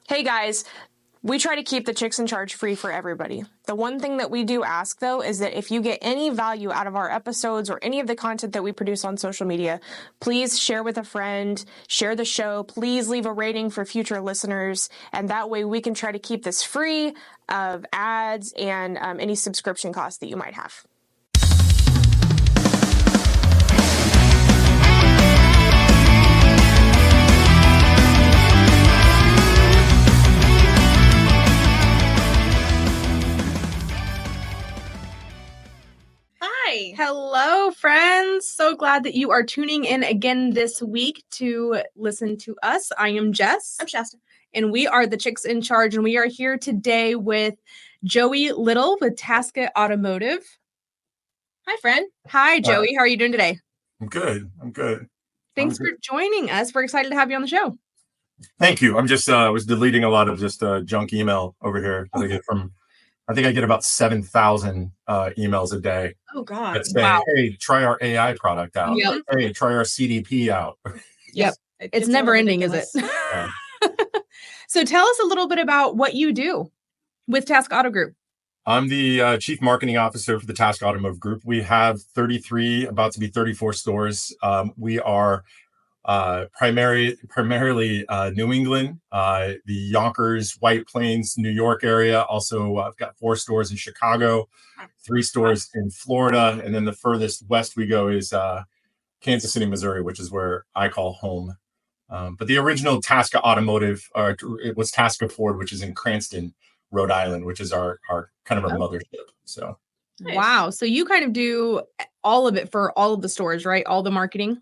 Hey guys, we try to keep the Chicks in Charge free for everybody. The one thing that we do ask, though, is that if you get any value out of our episodes or any of the content that we produce on social media, please share with a friend, share the show, please leave a rating for future listeners, and that way we can try to keep this free of ads and any subscription costs that you might have. Hi. Hello, friends. So glad that you are tuning in again this week to listen to us. I am Jess. I'm Shasta. And we are the Chicks in Charge. And we are here today with Joey Little with Tasca Automotive. Hi, friend. Hi, Joey. How are you doing today? I'm good. Thanks for joining us. We're excited to have you on the show. Thank you. I'm just was deleting a lot of just junk email over here that I get from. I think I get about 7,000 emails a day. Oh God! That say, Wow. "Hey, try our AI product out. Yep. Hey, try our CDP out." Yep. It's never ending, is it? Yeah. So tell us a little bit about what you do with Tasca Auto Group. I'm the Chief Marketing Officer for the Tasca Automotive Group. We have 33, about to be 34 stores. We are primarily New England, the Yonkers, White Plains, New York area. Also, I've got 4 stores in Chicago, 3 stores in Florida, and then the furthest west we go is Kansas City, Missouri, which is where I call home. But the original Tasca Automotive, it was Tasca Ford, which is in Cranston, Rhode Island, which is our kind of our mothership. So, Nice. Wow. So you kind of do all of it for all of the stores, right? All the marketing.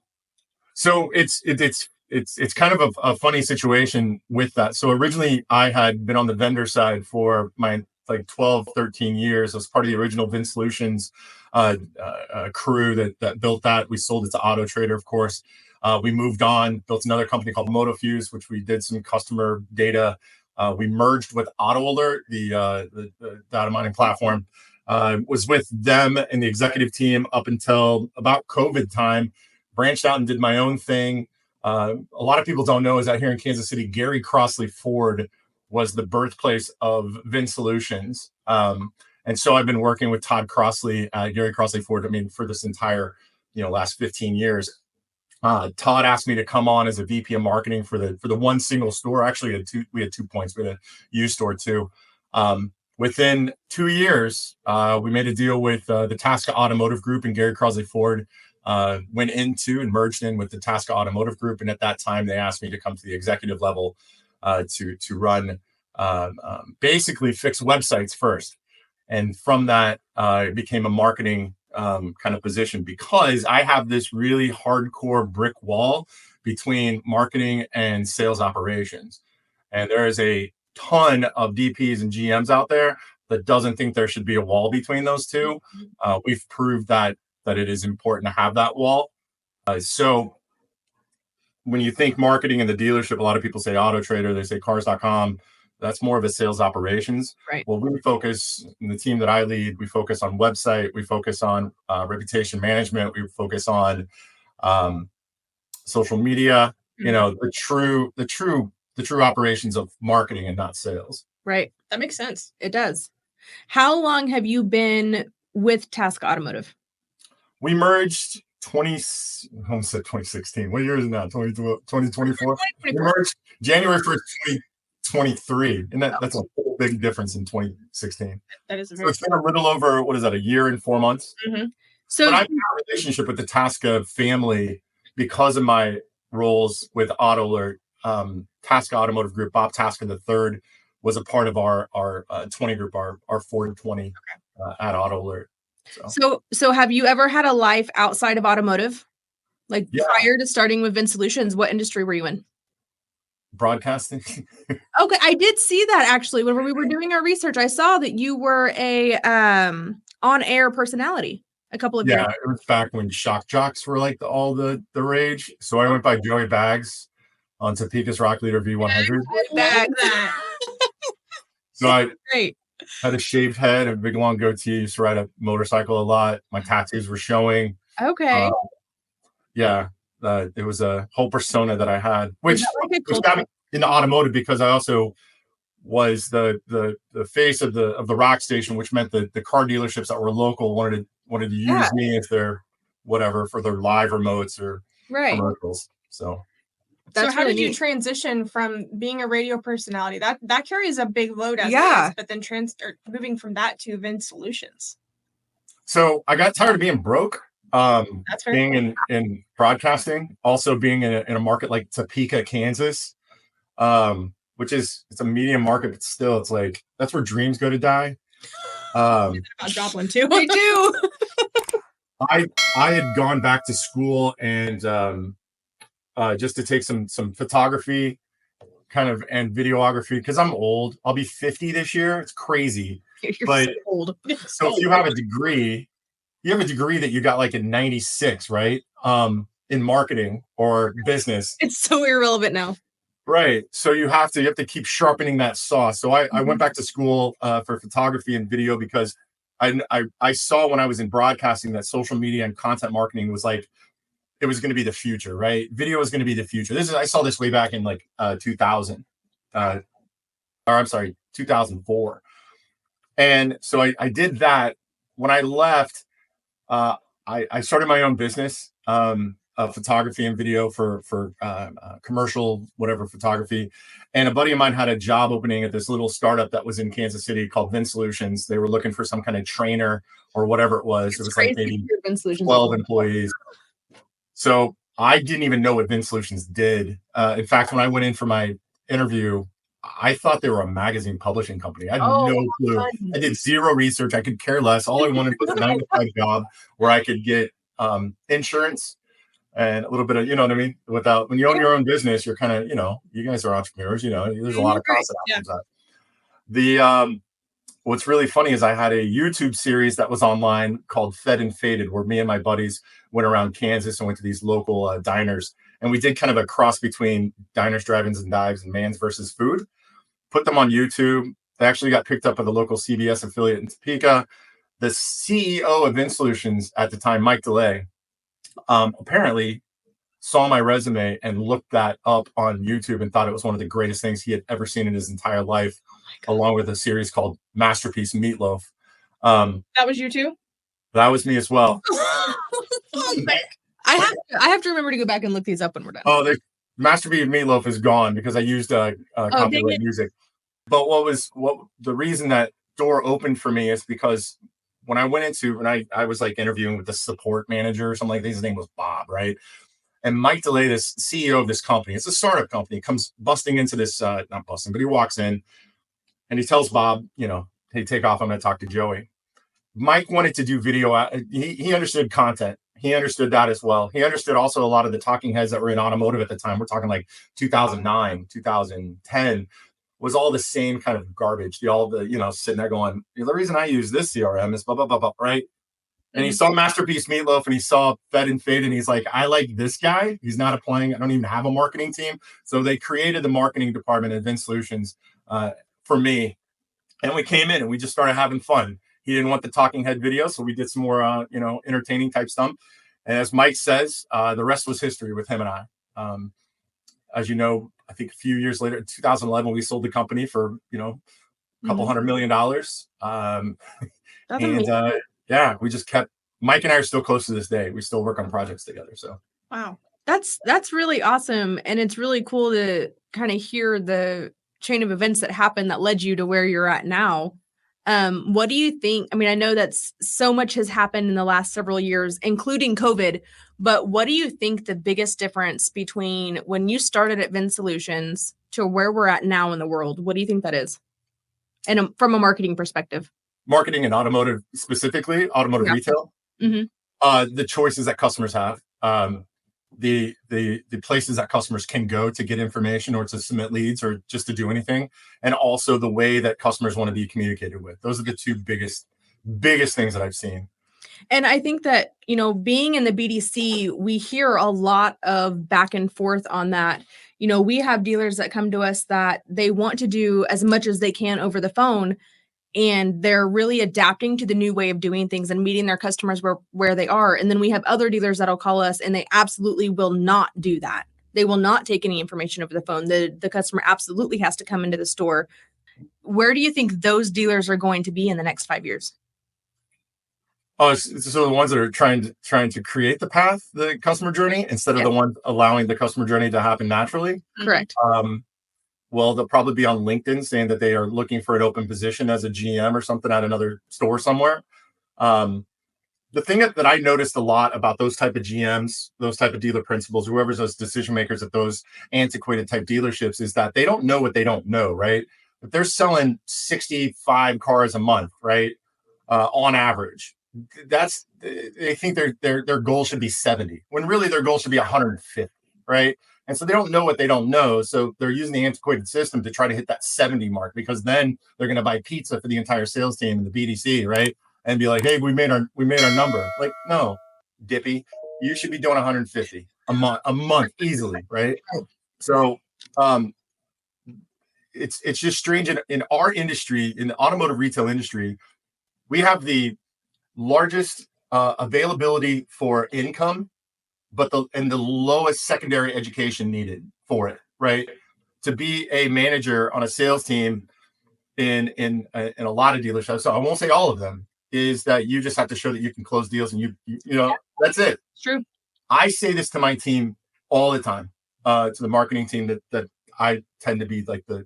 So it's kind of a funny situation with that. So originally I had been on the vendor side for my 12, 13 years. I was part of the original Vin Solutions crew that built that. We sold it to Auto Trader, of course. We moved on, built another company called MotoFuse, which we did some customer data. We merged with Auto Alert, the data mining platform. Was with them and the executive team up until about COVID time. Branched out and did my own thing. A lot of people don't know is that here in Kansas City, Gary Crossley Ford was the birthplace of Vin Solutions. And so I've been working with Todd Crossley, Gary Crossley Ford, for this entire, last 15 years. Todd asked me to come on as a VP of marketing for the one single store. Actually, we had 2 points. We had a used store too. Within 2 years, we made a deal with the Tasca Automotive Group, and Gary Crossley Ford went into and merged in with the Tasca Automotive Group. And at that time, they asked me to come to the executive level to run, basically fix websites first. And from that, it became a marketing kind of position because I have this really hardcore brick wall between marketing and sales operations. And there is a ton of DPs and GMs out there that doesn't think there should be a wall between those two. We've proved that it is important to have that wall. So when you think marketing in the dealership, a lot of people say Auto Trader, they say cars.com. That's more of a sales operations. Right. Well, we focus in the team that I lead. We focus on website. We focus on reputation management. We focus on social media. The true operations of marketing and not sales. Right. That makes sense. It does. How long have you been with Tasca Automotive? We merged 2016. What year is it now? 2024? We merged January 1st, 2023. And that's a big difference in 2016. That is So it's been a little over, a year and 4 months? Mm-hmm. So but I've had a relationship with the Tasca family because of my roles with Auto Alert. Tasca Automotive Group, Bob Tasca III was a part of our 20 group, our Ford 20 at Auto Alert. So have you ever had a life outside of automotive? Prior to starting with Vin Solutions, what industry were you in? Broadcasting. Okay, I did see that actually. When we were doing our research, I saw that you were a on-air personality a couple of years ago. It was back when shock jocks were all the rage. So I went by Joey Bags on Topeka's Rock Leader V100. So I had a shaved head, a big long goatee, used to ride a motorcycle a lot. My tattoos were showing. Okay. It was a whole persona that I had, which got me into automotive because I also was the face of the rock station, which meant that the car dealerships that were local wanted to use me as their whatever for their live remotes or commercials. So how did you transition from being a radio personality? That carries a big load as is, but then moving from that to Vin Solutions. So I got tired of being broke. That's fair. Being in broadcasting, also being in a market like Topeka, Kansas, which it's a medium market, but still it's like that's where dreams go to die. About Joplin too. Me too. I had gone back to school and just to take some photography kind of and videography because I'm old. I'll be 50 this year. It's crazy. You're so old. So if you have a degree, that you got like in 96, right? In marketing or business. It's so irrelevant now. Right. So you have to keep sharpening that sauce. So I went back to school for photography and video because I saw when I was in broadcasting that social media and content marketing was like, it was going to be the future, right? Video is going to be the future. I saw this way back in like 2000, or I'm sorry, 2004. And so I did that. When I left, I started my own business of photography and video for commercial, whatever photography. And a buddy of mine had a job opening at this little startup that was in Kansas City called Vin Solutions. They were looking for some kind of trainer or whatever it was. It was like maybe 12 employees. So I didn't even know what Vin Solutions did. In fact, when I went in for my interview, I thought they were a magazine publishing company. I had no clue. I did zero research. I could care less. All I wanted was a 9-to-5 job where I could get insurance and a little bit of, you know what I mean? When you own your own business, you're kind of, you guys are entrepreneurs, there's a lot of costs that happens. What's really funny is I had a YouTube series that was online called Fed and Faded, where me and my buddies went around Kansas and went to these local diners. And we did kind of a cross between diners, drive-ins, and dives and Man's versus Food. Put them on YouTube. They actually got picked up by the local CBS affiliate in Topeka. The CEO of Vin Solutions at the time, Mike DeLay, apparently saw my resume and looked that up on YouTube and thought it was one of the greatest things he had ever seen in his entire life, along with a series called Masterpiece Meatloaf. That was you too? That was me as well. I have to remember to go back and look these up when we're done. Oh, the Masterpiece Meatloaf is gone because I used copyright music. But the reason that door opened for me is because when I went into, and I was like interviewing with the support manager or something like that, his name was Bob, right? And Mike DeLay, this CEO of this company, it's a startup company, comes busting into this, not busting, but he walks in and he tells Bob, hey, take off. I'm going to talk to Joey. Mike wanted to do video. He understood content. He understood that as well. He understood also a lot of the talking heads that were in automotive at the time. We're talking like 2009, 2010 was all the same kind of garbage. Sitting there going, the reason I use this CRM is blah, blah, blah, blah, right? And he saw Masterpiece Meatloaf and he saw Fed and Fade and he's like, I like this guy. He's not applying. I don't even have a marketing team. So they created the marketing department at Vin Solutions for me. And we came in and we just started having fun. He didn't want the talking head video. So we did some more, entertaining type stuff. And as Mike says, the rest was history with him and I. As you know, I think a few years later, 2011, we sold the company for, a couple $100 million. We just kept, Mike and I are still close to this day. We still work on projects together. So, wow, that's really awesome. And it's really cool to kind of hear the chain of events that happened that led you to where you're at now. What do you think? I mean, I know that so much has happened in the last several years, including COVID, but what do you think the biggest difference between when you started at Vin Solutions to where we're at now in the world? What do you think that is? And from a marketing perspective? Marketing and automotive specifically, automotive retail, the choices that customers have, the places that customers can go to get information or to submit leads or just to do anything, and also the way that customers want to be communicated with. Those are the two biggest things that I've seen. And I think that, being in the BDC, we hear a lot of back and forth on that. We have dealers that come to us that they want to do as much as they can over the phone, and they're really adapting to the new way of doing things and meeting their customers where they are. And then we have other dealers that'll call us and they absolutely will not do that. They will not take any information over the phone. The customer absolutely has to come into the store. where do you think those dealers are going to be in the next 5 years? Oh, so the ones that are trying to create the path, the customer journey, instead of the ones allowing the customer journey to happen naturally. Correct. Well, they'll probably be on LinkedIn saying that they are looking for an open position as a GM or something at another store somewhere. The thing that I noticed a lot about those type of GMs, those type of dealer principals, whoever's those decision makers at those antiquated type dealerships, is that they don't know what they don't know, right? If they're selling 65 cars a month, right, on average, they think their goal should be 70, when really their goal should be 150, right? And so they don't know what they don't know. So they're using the antiquated system to try to hit that 70 mark, because then they're going to buy pizza for the entire sales team and the BDC, right? And be like, hey, we made our number. Like, no, Dippy, you should be doing 150 a month easily, right? So it's just strange in our industry, in the automotive retail industry, we have the largest availability for income, but the lowest secondary education needed for it, right? To be a manager on a sales team in a lot of dealerships, so I won't say all of them, is that you just have to show that you can close deals, and you know, that's it. It's true. I say this to my team all the time, to the marketing team that I tend to be like the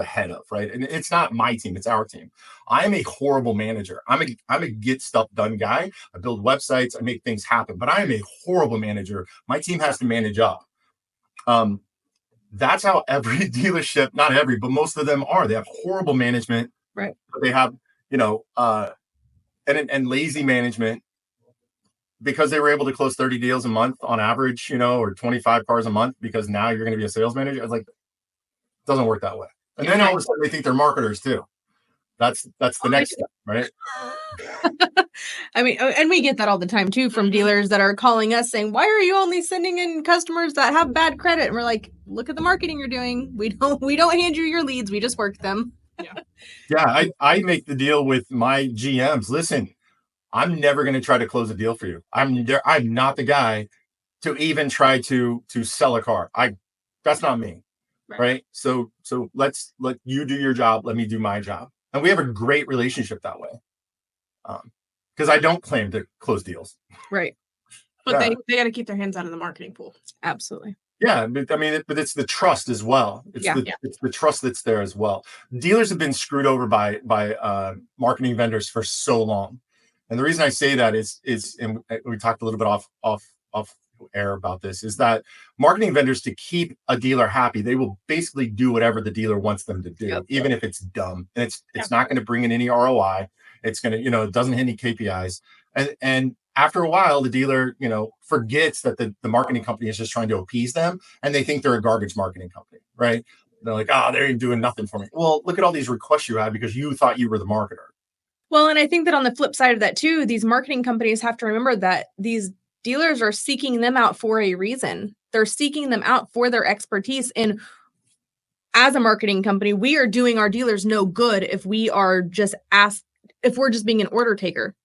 head of, right? And it's not my team, it's our team. I'm a horrible manager. I'm a get stuff done guy. I build websites, I make things happen, but I am a horrible manager. My team has to manage up. That's how every dealership, not every, but most of them are. They have horrible management. Right. But they have, and lazy management, because they were able to close 30 deals a month on average, or 25 cars a month, because now you're going to be a sales manager. I was like, it doesn't work that way. And then all of a sudden they think they're marketers too. That's the next step, right? I mean, and we get that all the time too from dealers that are calling us saying, why are you only sending in customers that have bad credit? And we're like, look at the marketing you're doing. We don't hand you your leads. We just work them. Yeah. I make the deal with my GMs. Listen, I'm never going to try to close a deal for you. I'm not the guy to even try to sell a car. That's not me. Right. So let you do your job. Let me do my job. And we have a great relationship that way. Because I don't claim to close deals. Right. But they got to keep their hands out of the marketing pool. Absolutely. Yeah. But I mean, but it's the trust as well. It's the trust that's there as well. Dealers have been screwed over by marketing vendors for so long. And the reason I say that is, and we talked a little bit off air about this, is that marketing vendors, to keep a dealer happy, they will basically do whatever the dealer wants them to do, even if it's dumb, and it's not going to bring in any ROI. It's going to, it doesn't hit any KPIs. And after a while, the dealer, forgets that the marketing company is just trying to appease them, and they think they're a garbage marketing company, right? They're like, they're doing nothing for me. Well, look at all these requests you had because you thought you were the marketer. Well, and I think that on the flip side of that too, these marketing companies have to remember that these dealers are seeking them out for a reason. They're seeking them out for their expertise. And as a marketing company, we are doing our dealers no good if we are just if we're just being an order taker.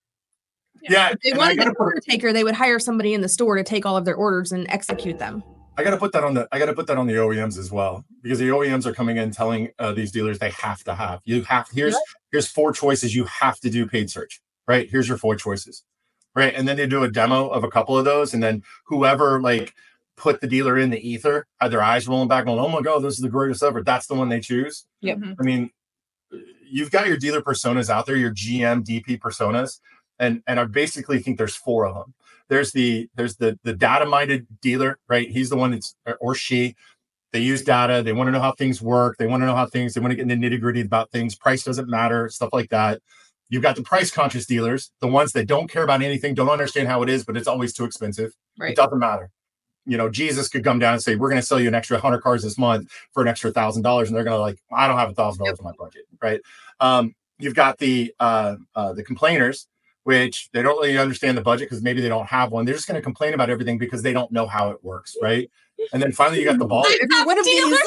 Yeah. If they wanted an order taker, they would hire somebody in the store to take all of their orders and execute them. I got to put that on the OEMs as well, because the OEMs are coming in telling these dealers they have to have. Here's 4 choices. You have to do paid search, right? Here's your 4 choices, right? And then they do a demo of a couple of those, and then whoever put the dealer in the ether had their eyes rolling back, going, "Oh my God, this is the greatest ever." That's the one they choose. Yep. I mean, you've got your dealer personas out there, your GM, DP personas, and I basically think there's 4 of them. There's the data-minded dealer, right? He's the one or she. They use data. They want to know how things work. They want to know they want to get in the nitty-gritty about things. Price doesn't matter, stuff like that. You've got the price-conscious dealers, the ones that don't care about anything, don't understand how it is, but it's always too expensive. Right. It doesn't matter. Jesus could come down and say, we're going to sell you an extra 100 cars this month for an extra $1,000. And they're going to I don't have $1,000 in my budget, right? You've got the complainers, which they don't really understand the budget because maybe they don't have one. They're just going to complain about everything because they don't know how it works, right? And then finally, you got the ball. One of these,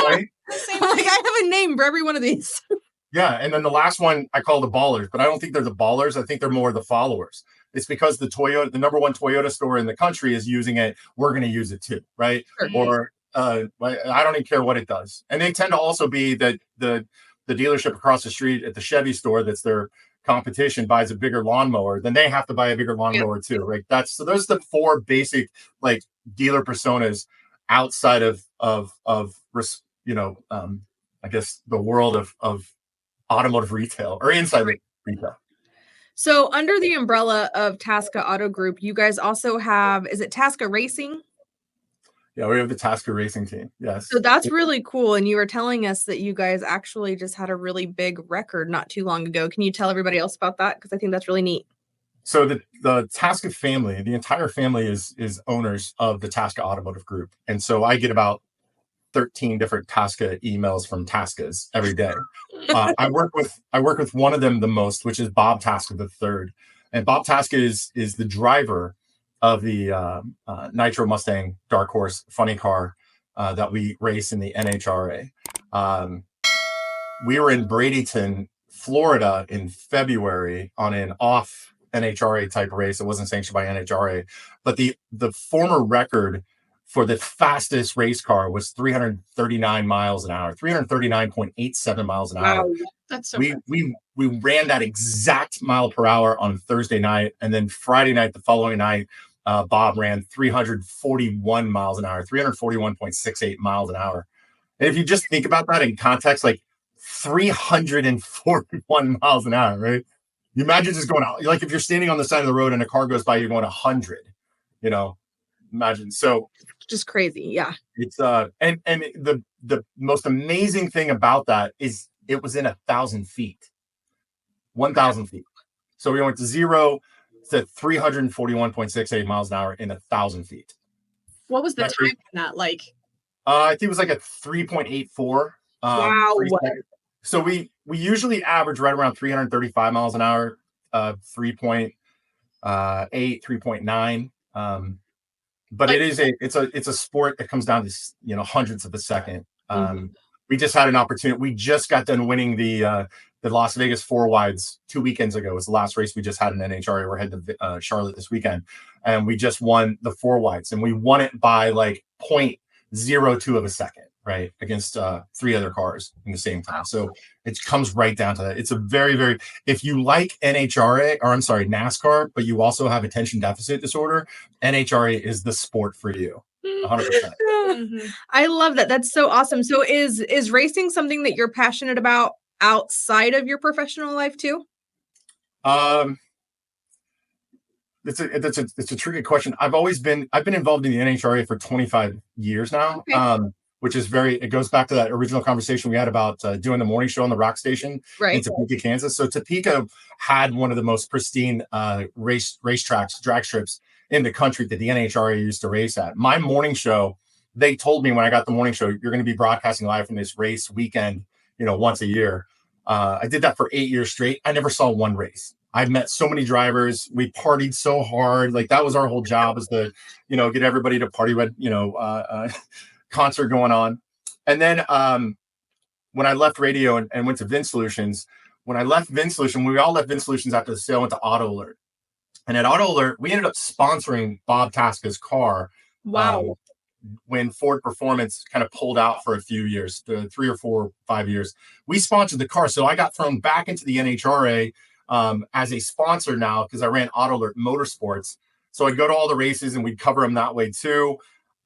right? I have a name for every one of these. Yeah, and then the last one I call the ballers, but I don't think they're the ballers. I think they're more the followers. It's because the number 1 Toyota store in the country is using it. We're going to use it too, right? Sure. Or I don't even care what it does. And they tend to also be the the dealership across the street at the Chevy store that's their competition buys a bigger lawnmower, then they have to buy a bigger lawnmower too, right? So those are the four basic like dealer personas outside of I guess the world of automotive retail or inside retail. So under the umbrella of Tasca Auto Group, you guys also have, is it Tasca Racing? Yeah, we have the Tasca Racing team. Yes. So that's really cool. And you were telling us that you guys actually just had a really big record not too long ago. Can you tell everybody else about that? Because I think that's really neat. So the Tasca family, the entire family is owners of the Tasca Automotive Group. And so I get about 13 different Tasca emails from Tascas every day. I work with one of them the most, which is Bob Tasca III. And Bob Tasca is the driver of the Nitro Mustang Dark Horse funny car that we race in the NHRA. We were in Bradenton, Florida in February on an off NHRA type race. It wasn't sanctioned by NHRA, but the former record for the fastest race car was 339 miles an hour, 339.87 miles an hour. Wow, that's so we ran that exact mile per hour on Thursday night, and then Friday night, the following night, Bob ran 341 miles an hour, 341.68 miles an hour. And if you just think about that in context, like 341 miles an hour, right? You imagine just going out, like if you're standing on the side of the road and a car goes by, you're going 100, imagine. So just crazy. Yeah. It's and the most amazing thing about that is it was in 1,000 feet. 1,000 feet. So we went to 0 to 341.68 miles an hour in 1,000 feet. What was the time on that like? I think it was like a 3.84. Wow. So we usually average right around 335 miles an hour, 3.8, 3.9. But like, it's a sport that comes down to hundreds of a second. We just had an opportunity. We just got done winning the Las Vegas 4 wides 2 weekends ago. It was the last race we just had in NHRA. We're heading to Charlotte this weekend, and we just won the 4 wides, and we won it by like 0.02 of a second, right, against 3 other cars in the same time. So it comes right down to that. It's a very, very, if you like NASCAR, but you also have attention deficit disorder, NHRA is the sport for you. 100%. I love that. That's so awesome. So is racing something that you're passionate about outside of your professional life too? It's a tricky question. I've been involved in the NHRA for 25 years now. Okay. Which is it goes back to that original conversation we had about doing the morning show on the rock station in Topeka, Kansas. So Topeka had one of the most pristine racetracks, drag strips in the country that the NHRA used to race at. My morning show, they told me when I got the morning show, you're going to be broadcasting live from this race weekend, once a year. I did that for 8 years straight. I never saw one race. I've met so many drivers. We partied so hard. Like that was our whole job, is to, get everybody to party with, concert going on. And then when I left radio and went to Vin Solutions, we all left Vin Solutions after the sale, went to Auto Alert. And at Auto Alert, we ended up sponsoring Bob Tasca's car. Wow. When Ford Performance kind of pulled out for a few years, 3 or 4, 5 years, we sponsored the car. So I got thrown back into the NHRA as a sponsor now, because I ran Auto Alert Motorsports. So I'd go to all the races and we'd cover them that way too.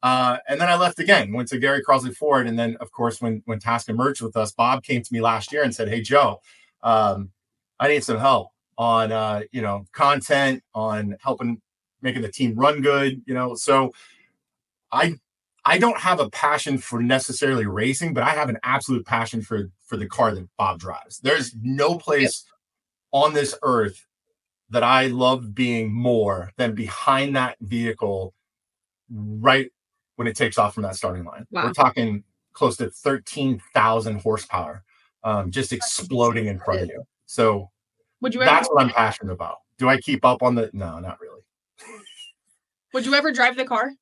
And then I left again, went to Gary Crosley Ford. And then, of course, when Tasca merged with us, Bob came to me last year and said, "Hey, Joe, I need some help on, content, on helping making the team run good." So I don't have a passion for necessarily racing, but I have an absolute passion for the car that Bob drives. There's no place on this earth that I love being more than behind that vehicle right when it takes off from that starting line. Wow. We're talking close to 13,000 horsepower, just exploding in front of you. So that's what I'm passionate about. Do I keep up on no, not really. Would you ever drive the car?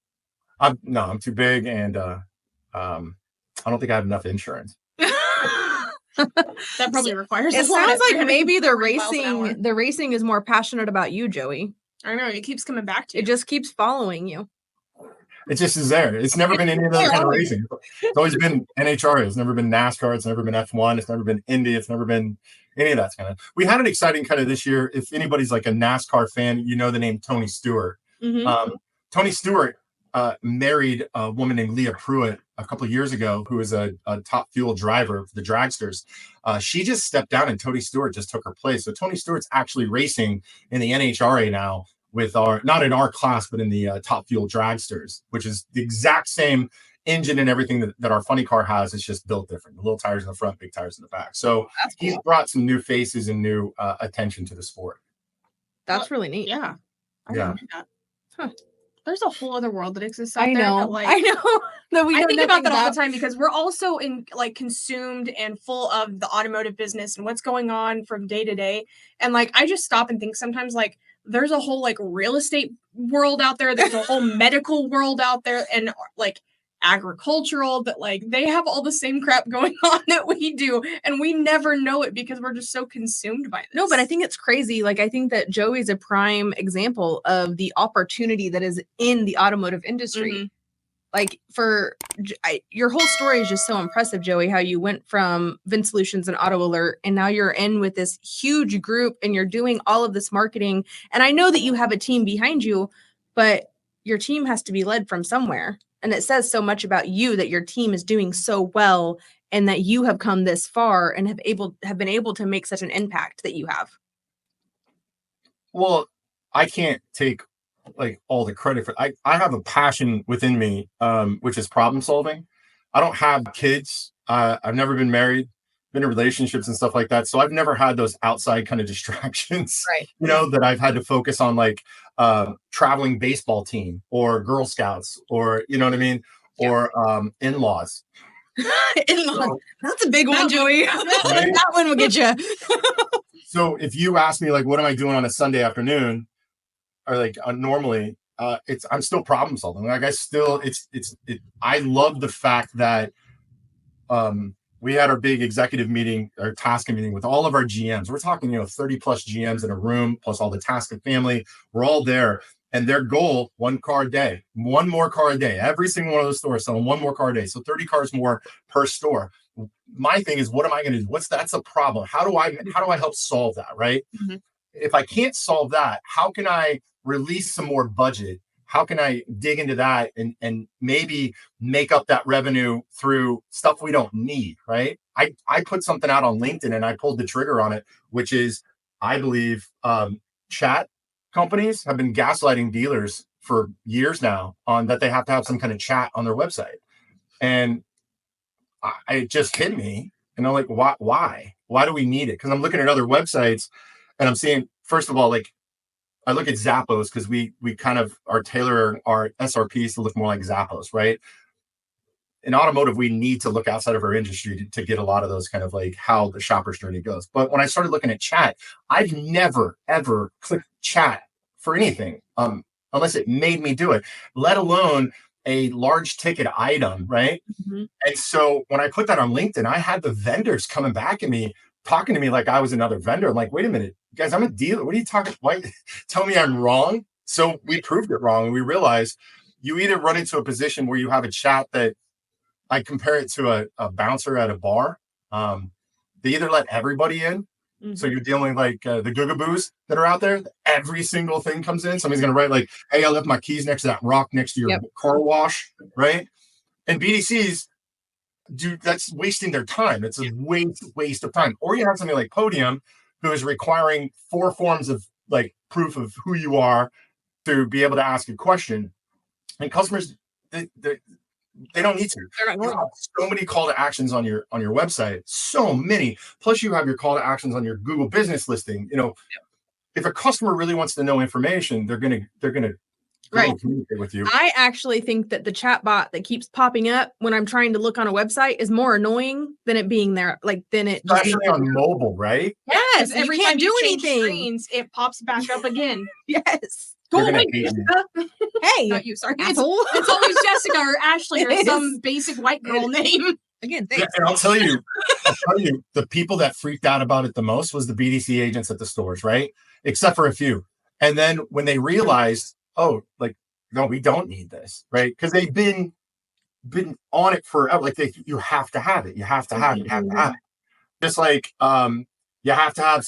No, I'm too big, and I don't think I have enough insurance. That probably requires. It sounds like maybe the racing is more passionate about you, Joey. I know, it keeps coming back to you. It just keeps following you. It just is there. It's never been any other kind of racing. It's always been NHRA. It's never been NASCAR. It's never been F1. It's never been Indy. It's never been any of that kind of. We had an exciting kind of this year. If anybody's like a NASCAR fan, you know the name Tony Stewart. Tony Stewart married a woman named Leah Pruitt a couple of years ago, who was a top fuel driver for the dragsters. She just stepped down and Tony Stewart just took her place. So Tony Stewart's actually racing in the NHRA now with not in our class, but in the top fuel dragsters, which is the exact same engine and everything that our funny car has. It's just built different. The little tires in the front, big tires in the back. So he's brought some new faces and new attention to the sport. That's really neat. Yeah. I Yeah. didn't know that. Huh. There's a whole other world that exists out I there. know. That, like, I know. That we I know think nothing about that all the time because we're also consumed and full of the automotive business and what's going on from day to day. And like, I just stop and think sometimes like there's a whole like real estate world out there. There's a whole medical world out there and like agricultural, that like they have all the same crap going on that we do. And we never know it because we're just so consumed by this. No, but I think it's crazy. Like, I think that Joey's a prime example of the opportunity that is in the automotive industry. Like, your whole story is just so impressive, Joey, how you went from Vin Solutions and Auto Alert, and now you're in with this huge group and you're doing all of this marketing. And I know that you have a team behind you, but your team has to be led from somewhere. And it says so much about you that your team is doing so well and that you have come this far and have been able to make such an impact that you have. Well, I can't take like all the credit for I have a passion within me, which is problem solving. I don't have kids. I've never been married, been in relationships and stuff like that. So I've never had those outside kind of distractions, Right? You know, that I've had to focus on, like traveling baseball team or Girl Scouts, or you know what I mean, or in-laws. In-laws. That's a big one, Joey. Right? That one will get you. So if you ask me, like, what am I doing on a Sunday afternoon, or like normally, I'm still problem solving. Like I love the fact that we had our big executive meeting, our tasking meeting with all of our GMs. We're talking, 30 plus GMs in a room, plus all the tasking family. We're all there. And their goal, one car a day, one more car a day. Every single one of those stores selling one more car a day. So 30 cars more per store. My thing is, what am I going to do? That's a problem. How do I help solve that? Right. Mm-hmm. If I can't solve that, how can I release some more budget? How can I dig into that and maybe make up that revenue through stuff we don't need, right? I put something out on LinkedIn and I pulled the trigger on it, which is, I believe, chat companies have been gaslighting dealers for years now on that they have to have some kind of chat on their website. And it just hit me. And I'm like, why? Why do we need it? Because I'm looking at other websites and I'm seeing, first of all, like, I look at Zappos because we kind of are tailoring our SRPs to look more like Zappos, right? In automotive, we need to look outside of our industry to get a lot of those kind of like how the shopper's journey goes. But when I started looking at chat, I've never, ever clicked chat for anything unless it made me do it, let alone a large ticket item, right? Mm-hmm. And so when I put that on LinkedIn, I had the vendors coming back at me, talking to me like I was another vendor. I'm like, wait a minute, guys, I'm a dealer. What are you talking? Why? Tell me I'm wrong. So we proved it wrong. And we realized you either run into a position where you have a chat that I compare it to a bouncer at a bar. They either let everybody in. Mm-hmm. So you're dealing like the googaboos that are out there. Every single thing comes in. Somebody's going to write like, hey, I left my keys next to that rock next to your car wash. Right. And BDCs, dude, that's wasting their time. It's a waste of time. Or you have something like Podium, who is requiring 4 forms of like proof of who you are to be able to ask a question. And customers, they don't need to. You have so many call to actions on your website, so many. Plus, you have your call to actions on your Google business listing. If a customer really wants to know information, they're gonna communicate with you. I actually think that the chat bot that keeps popping up when I'm trying to look on a website is more annoying than it being there. Like than it, especially on mobile, right? Yes, every time you change screens, it pops back up again. Yes. Hey, not you. Sorry, asshole. It's always Jessica or Ashley or some basic white girl name. Again, thanks. Yeah, and I'll tell you, the people that freaked out about it the most was the BDC agents at the stores, right? Except for a few. And then when they realized, oh, like no, we don't need this, right? Because they've been on it forever. Like you have to have it. You have to have it. You have to have it. Just like you have to have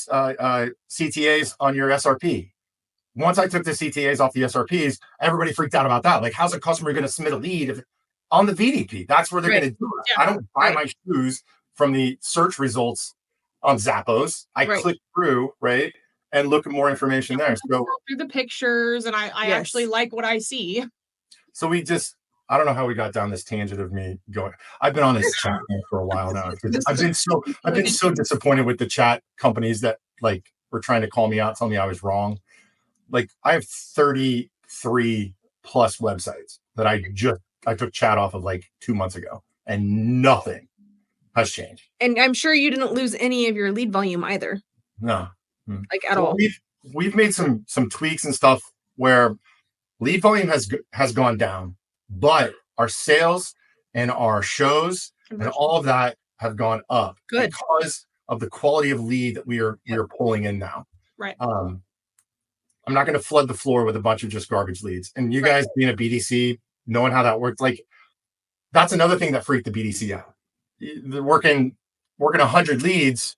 CTAs on your SRP. Once I took the CTAs off the SRPs, everybody freaked out about that. Like, how's a customer going to submit a lead on the VDP? That's where they're going to do it. Yeah. I don't buy my shoes from the search results on Zappos. I click through, right, and look at more information there. So through the pictures, and I actually like what I see. So I don't know how we got down this tangent of me going. I've been on this chat for a while now. I've been so disappointed with the chat companies that like were trying to call me out, tell me I was wrong. Like, I have 33 plus websites that I took chat off of like 2 months ago, and nothing has changed. And I'm sure you didn't lose any of your lead volume either. No, like at all. We've made some tweaks and stuff where lead volume has gone down, but our sales and our shows and all of that have gone up. Good. Because of the quality of lead that we are pulling in now. Right. I'm not going to flood the floor with a bunch of just garbage leads. And you guys being a BDC, knowing how that works, like, that's another thing that freaked the BDC out. They're working 100 leads,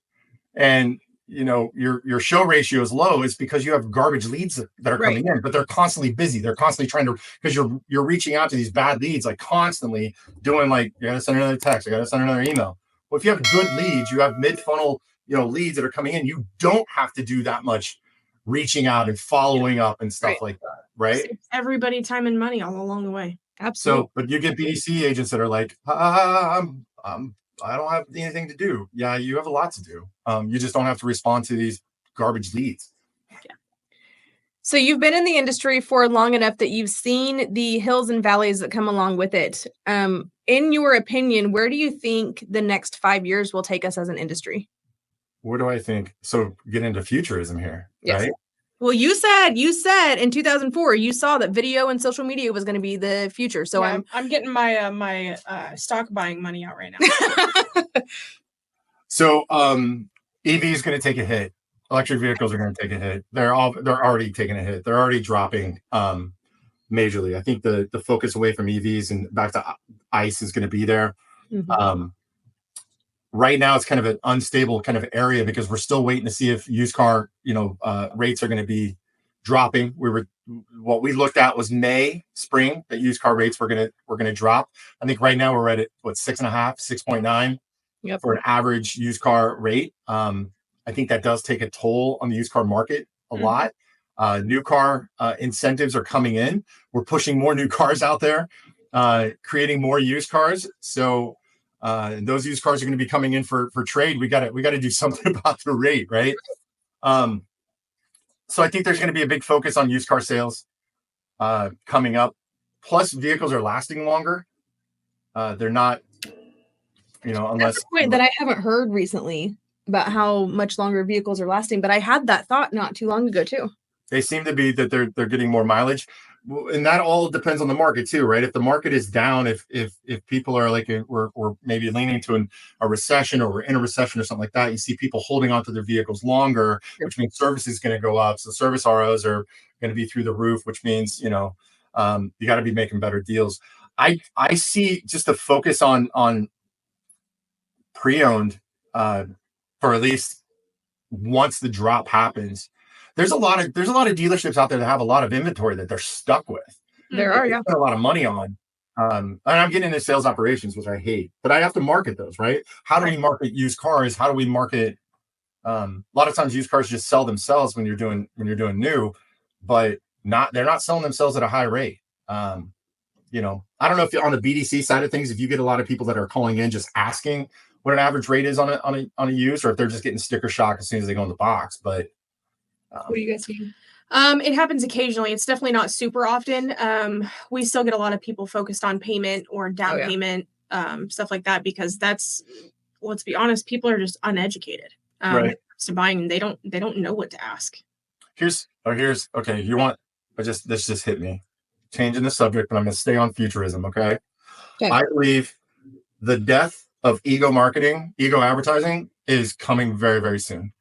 and your show ratio is low. Is because you have garbage leads that are coming in, but they're constantly busy. They're constantly trying to, because you're reaching out to these bad leads, like constantly doing, like, you got to send another text, I got to send another email. Well, if you have good leads, you have mid funnel, leads that are coming in, you don't have to do that much reaching out and following up and stuff like that, right? Saves everybody time and money all along the way. Absolutely. So, but you get BDC agents that are like, I don't have anything to do. Yeah, you have a lot to do. You just don't have to respond to these garbage leads. Yeah. So you've been in the industry for long enough that you've seen the hills and valleys that come along with it. In your opinion, where do you think the next 5 years will take us as an industry? Where do I think? So get into futurism here, right? Well, you said in 2004 you saw that video and social media was going to be the future. So I'm getting my my stock buying money out right now. So EV is going to take a hit. Electric vehicles are going to take a hit. They're already taking a hit. They're already dropping majorly. I think the focus away from EVs and back to ICE is going to be there. Mm-hmm. Right now, it's kind of an unstable kind of area because we're still waiting to see if used car, rates are going to be dropping. What we looked at was spring, that used car rates were going to drop. I think right now we're at 6.5, 6.9 for an average used car rate. I think that does take a toll on the used car market a lot. New car incentives are coming in. We're pushing more new cars out there, creating more used cars. So those used cars are going to be coming in for trade. We got to do something about the rate, right? So I think there's going to be a big focus on used car sales coming up. Plus, vehicles are lasting longer. They're not, unless. That's a point that I haven't heard recently about how much longer vehicles are lasting. But I had that thought not too long ago too. They seem to be that they're getting more mileage. And that all depends on the market too, right? If the market is down, if people are like we're maybe leaning to a recession, or we're in a recession or something like that, you see people holding onto their vehicles longer, which means service is going to go up. So service ROs are going to be through the roof, which means you got to be making better deals. I see just a focus on pre-owned for at least once the drop happens. There's a lot of dealerships out there that have a lot of inventory that they're stuck with. There are, yeah. Spend a lot of money on. And I'm getting into sales operations, which I hate, but I have to market those, right? How do we market used cars? How do we market? A lot of times used cars just sell themselves when you're doing new, but they're not selling themselves at a high rate. I don't know if you're on the BDC side of things, if you get a lot of people that are calling in just asking what an average rate is on a used, or if they're just getting sticker shock as soon as they go in the box, but. What are you guys seeing? It happens occasionally. It's definitely not super often. We still get a lot of people focused on payment or down payment, stuff like that, because let's be honest, people are just uneducated when it comes to buying. They don't know what to ask. Here's okay. This just hit me. Changing the subject, but I'm going to stay on futurism. Okay. I believe the death of ego advertising is coming very, very soon.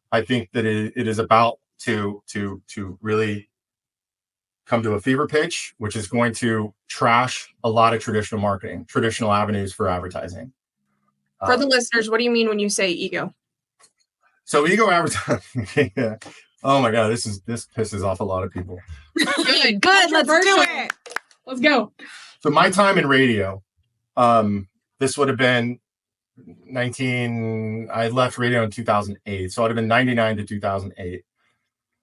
I think that it is about to really come to a fever pitch, which is going to trash a lot of traditional marketing, traditional avenues for advertising. For the listeners, what do you mean when you say ego? So ego advertising. Yeah. Oh my God, this pisses off a lot of people. Good. Let's do it. Let's go. So my time in radio, this would have been I left radio in 2008. So it would have been 99 to 2008.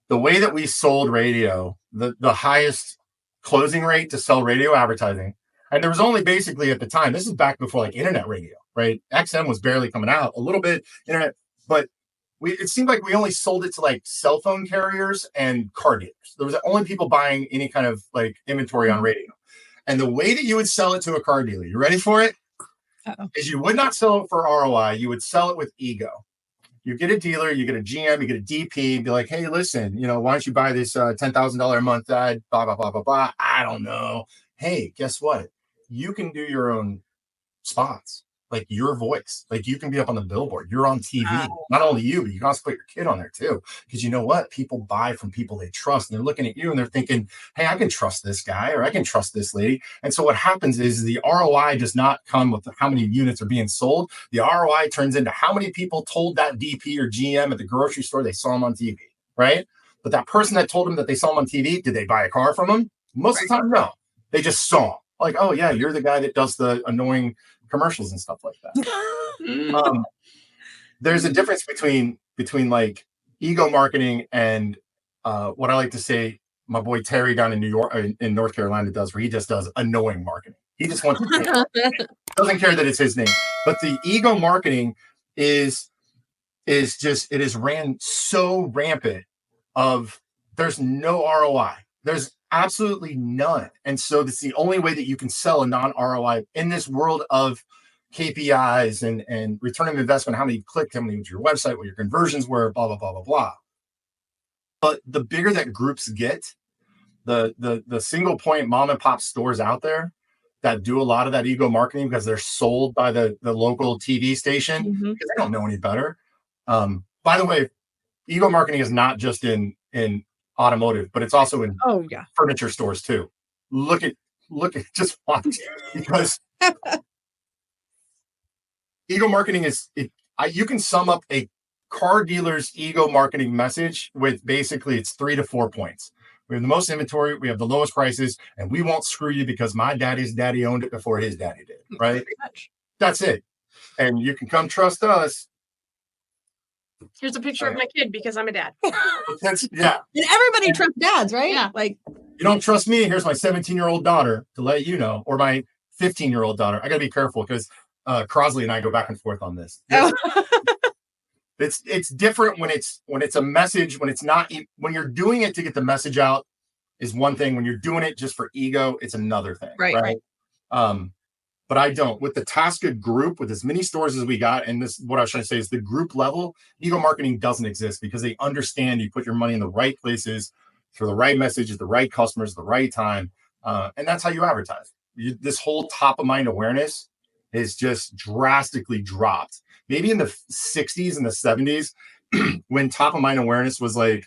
The way that we sold radio, the highest closing rate to sell radio advertising, and there was only basically at the time, this is back before like internet radio, right? XM was barely coming out, a little bit internet, but it seemed like we only sold it to like cell phone carriers and car dealers. There was only people buying any kind of like inventory on radio. And the way that you would sell it to a car dealer, you ready for it? Is you would not sell it for ROI. You would sell it with ego. You get a dealer, you get a GM, you get a DP, be like, hey, listen, why don't you buy this $10,000 a month ad, blah, blah, blah, blah, blah. I don't know. Hey, guess what? You can do your own spots, like your voice. Like you can be up on the billboard. You're on TV. Not only you, but you can also put your kid on there too. Because you know what? People buy from people they trust. And they're looking at you and they're thinking, hey, I can trust this guy or I can trust this lady. And so what happens is the ROI does not come with how many units are being sold. The ROI turns into how many people told that DP or GM at the grocery store they saw him on TV, right? But that person that told him that they saw him on TV, did they buy a car from him? Most of the time, no. They just saw him. Like, oh, yeah, you're the guy that does the annoying commercials and stuff like that. There's a difference between like ego marketing and what I like to say my boy Terry down in New York, in North Carolina does, where he just does annoying marketing. He just wants to doesn't care that it's his name. But the ego marketing is just, it is ran so rampant of there's no ROI. There's absolutely none. And so that's the only way that you can sell a non-ROI in this world of KPIs and return on investment, how many you clicked, how many went to your website, what your conversions were, blah, blah, blah, blah, blah. But the bigger that groups get, the single point mom and pop stores out there that do a lot of that ego marketing because they're sold by the local TV station because they don't know any better. By the way, ego marketing is not just in automotive, but it's also in furniture stores too. Look at just watch because ego marketing is you can sum up a car dealer's ego marketing message with basically it's 3 to 4 points. We have the most inventory, we have the lowest prices, and we won't screw you because my daddy's daddy owned it before his daddy did, right? That's it. And you can come trust us. Here's a picture of my kid because I'm a dad. And everybody trusts dads, right? Yeah. Like, you don't trust me? Here's my 17-year-old daughter to let you know, or my 15-year-old daughter. I got to be careful because Crosley and I go back and forth on this. It's different when it's a message, when it's not, when you're doing it to get the message out is one thing. When you're doing it just for ego, it's another thing. Right. But I don't. With the Tasca group, with as many stores as we got, and this, what I was trying to say is the group level, ego marketing doesn't exist because they understand you put your money in the right places for the right message, the right customers, the right time. And that's how you advertise. This whole top of mind awareness is just drastically dropped. Maybe in the 60s and the 70s, when top of mind awareness was like,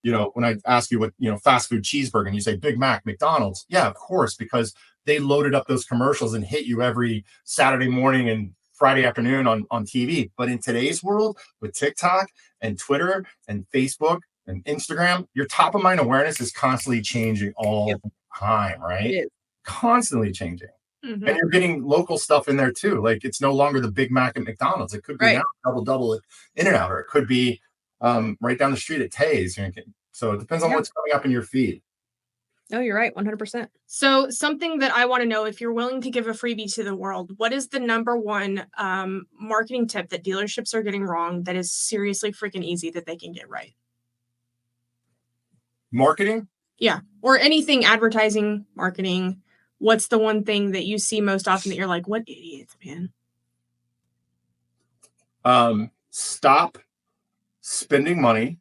when I ask you what, fast food cheeseburger, and you say Big Mac, McDonald's. Yeah, of course, because they loaded up those commercials and hit you every Saturday morning and Friday afternoon on TV. But in today's world, with TikTok and Twitter and Facebook and Instagram, your top of mind awareness is constantly changing all the time, right? it is. Constantly changing. And you're getting local stuff in there too. Like it's no longer the Big Mac at McDonald's. It could be now double at In-N-Out, or it could be right down the street at Tay's. So it depends on what's coming up in your feed. No, you're right. 100%. So something that I want to know, if you're willing to give a freebie to the world, what is the number one marketing tip that dealerships are getting wrong that is seriously freaking easy that they can get right? Marketing? Yeah. Or anything, advertising, marketing. What's the one thing that you see most often that you're like, what idiots, man? Stop spending money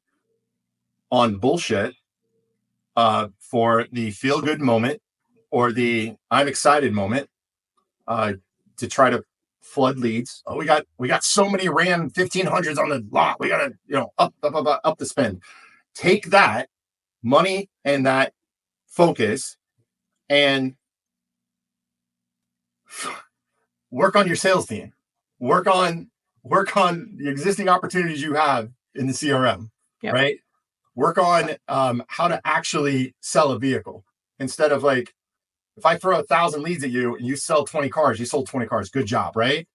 on bullshit for the feel-good moment or the I'm excited moment to try to flood leads. Oh, we got so many Ram 1500s on the lot. We got to, up the spend. Take that money and that focus and work on your sales team. Work on the existing opportunities you have in the CRM, right? Work on how to actually sell a vehicle instead of like, if I throw 1,000 leads at you and you sell 20 cars, you sold 20 cars. Good job, right?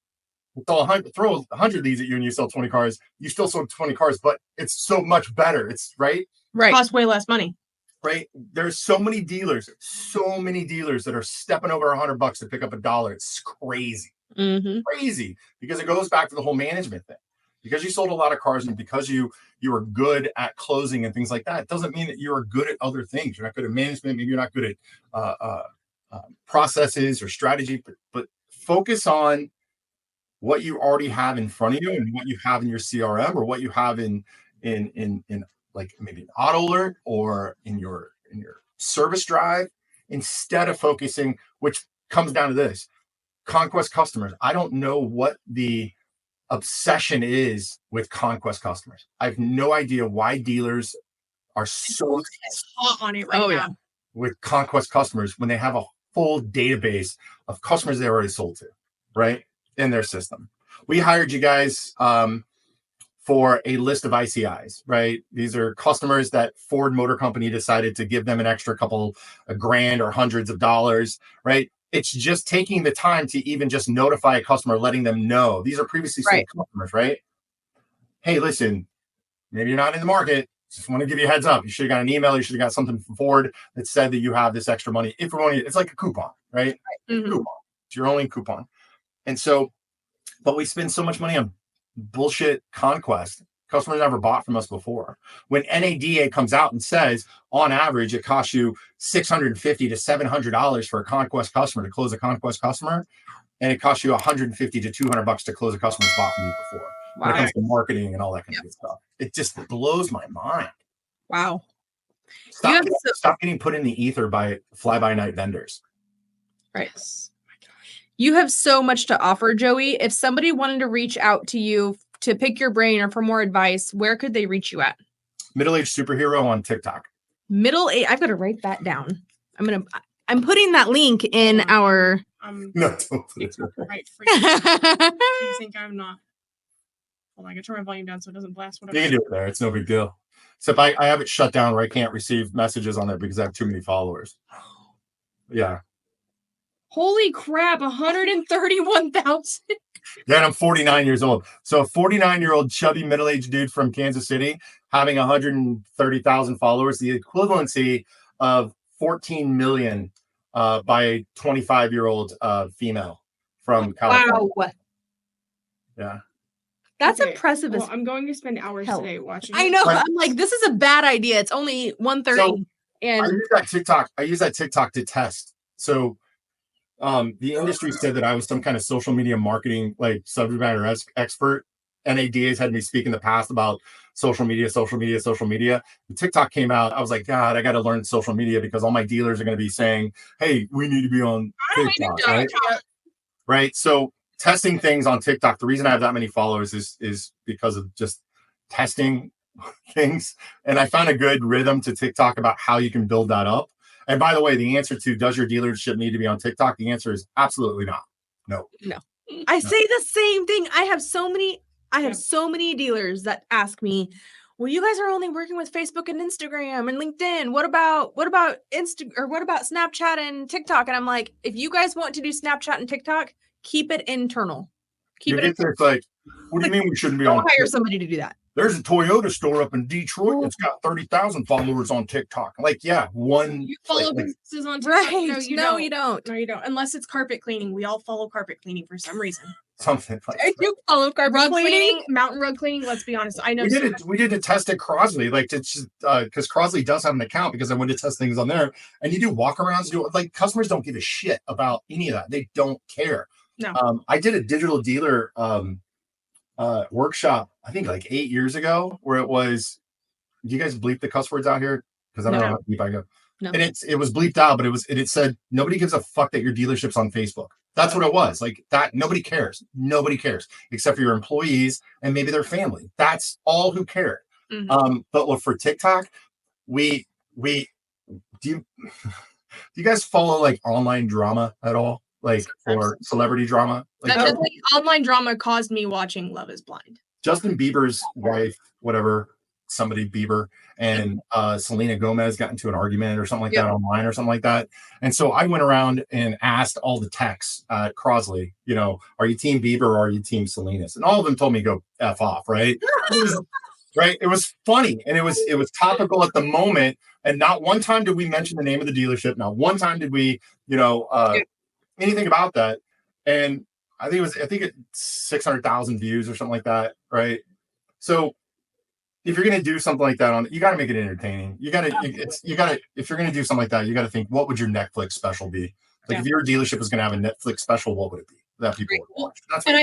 Throw 100 leads at you and you sell 20 cars. You still sold 20 cars, but it's so much better. It's right. Costs way less money. Right. There's so many dealers that are stepping over $100 to pick up $1. It's crazy. Crazy, because it goes back to the whole management thing. Because you sold a lot of cars and because you were good at closing and things like that, it doesn't mean that you're good at other things. You're not good at management. Maybe you're not good at processes or strategy, but focus on what you already have in front of you and what you have in your CRM or what you have in like maybe an auto alert or in your service drive, instead of focusing, which comes down to this: conquest customers. I don't know what the obsession is with conquest customers. I have no idea why dealers are so hot on it right now with conquest customers when they have a full database of customers they already sold to, right, in their system. We hired you guys for a list of ICIs, right? These are customers that Ford Motor Company decided to give them an extra couple of grand or hundreds of dollars, right? It's just taking the time to even just notify a customer, letting them know these are previously sold customers, right? Hey, listen, maybe you're not in the market. Just want to give you a heads up. You should have got an email. You should have got something from Ford that said that you have this extra money. If we're only, it's like a coupon, right? Coupon. It's your only coupon. And so, but we spend so much money on bullshit conquest. Customers never bought from us before. When NADA comes out and says, on average, it costs you $650 to $700 for a conquest customer to close a conquest customer, and it costs you $150 to $200 to close a customer who's bought from you before. Wow. When it comes to marketing and all that kind of stuff, it just blows my mind. Wow. Stop getting put in the ether by fly-by-night vendors. Right. You have so much to offer, Joey. If somebody wanted to reach out to you to pick your brain or for more advice, where could they reach you at? Middle-aged superhero on TikTok. I've got to write that down. I'm putting that link in our. No, totally. Right. You think I'm not? Hold on, I can turn my volume down so it doesn't blast. Whatever. You can do it there. It's no big deal. Except I have it shut down where I can't receive messages on there because I have too many followers. Yeah. Holy crap, 131,000. Yeah, and I'm 49 years old. So a 49-year-old chubby middle-aged dude from Kansas City having 130,000 followers, the equivalency of 14 million by a 25-year-old female from California. Wow. Yeah. That's impressive. Well, I'm going to spend hours today watching. I know. I'm like, this is a bad idea. It's only 1:30. So and I use that TikTok to test. So the industry said that I was some kind of social media marketing like subject matter expert. NADA's had me speak in the past about social media. The TikTok came out. I was like, God, I got to learn social media because all my dealers are going to be saying, hey, we need to be on TikTok, right? Right. So testing things on TikTok. The reason I have that many followers is because of just testing things. And I found a good rhythm to TikTok about how you can build that up. And by the way, the answer to does your dealership need to be on TikTok? The answer is absolutely not. No. I say the same thing. I have so many dealers that ask me, well, you guys are only working with Facebook and Instagram and LinkedIn. What about Snapchat and TikTok? And I'm like, if you guys want to do Snapchat and TikTok, keep it internal. It's like, what do you mean we shouldn't be on? Hire somebody to do that. There's a Toyota store up in Detroit that's got 30,000 followers on TikTok. Like, yeah, you follow businesses on TikTok. Right. No, you don't. No, you don't. Unless it's carpet cleaning. We all follow carpet cleaning for some reason. Something like I do follow carpet cleaning. Mountain rug cleaning. Let's be honest. I know we did a test at Crosley, like to just because Crosley does have an account because I wanted to test things on there. And you do walk-arounds, like customers don't give a shit about any of that. They don't care. No. I did a digital dealer workshop, I think like 8 years ago, where it was, do you guys bleep the cuss words out here? Because I don't know how deep I go. No. And it was bleeped out, but it said nobody gives a fuck that your dealership's on Facebook. That's what it was. Like that, nobody cares. Nobody cares except for your employees and maybe their family. That's all who care. Mm-hmm. But for TikTok, we do you guys follow like online drama at all? Like or celebrity drama? Like Like, online drama caused me watching Love is Blind. Justin Bieber's wife, whatever, somebody Bieber, and Selena Gomez got into an argument or something like that online or something like that. And so I went around and asked all the techs at Crosley, you know, are you team Bieber or are you team Selena's? And all of them told me go F off, right? Right. It was funny and it was topical at the moment. And not one time did we mention the name of the dealership. Not one time did we, you know, anything about that. And I think it's 600,000 views or something like that. Right. So if you're going to do something like that you got to make it entertaining. You got to, if you're going to do something like that, you got to think, what would your Netflix special be? Like if your dealership is going to have a Netflix special, what would it be that people would watch? And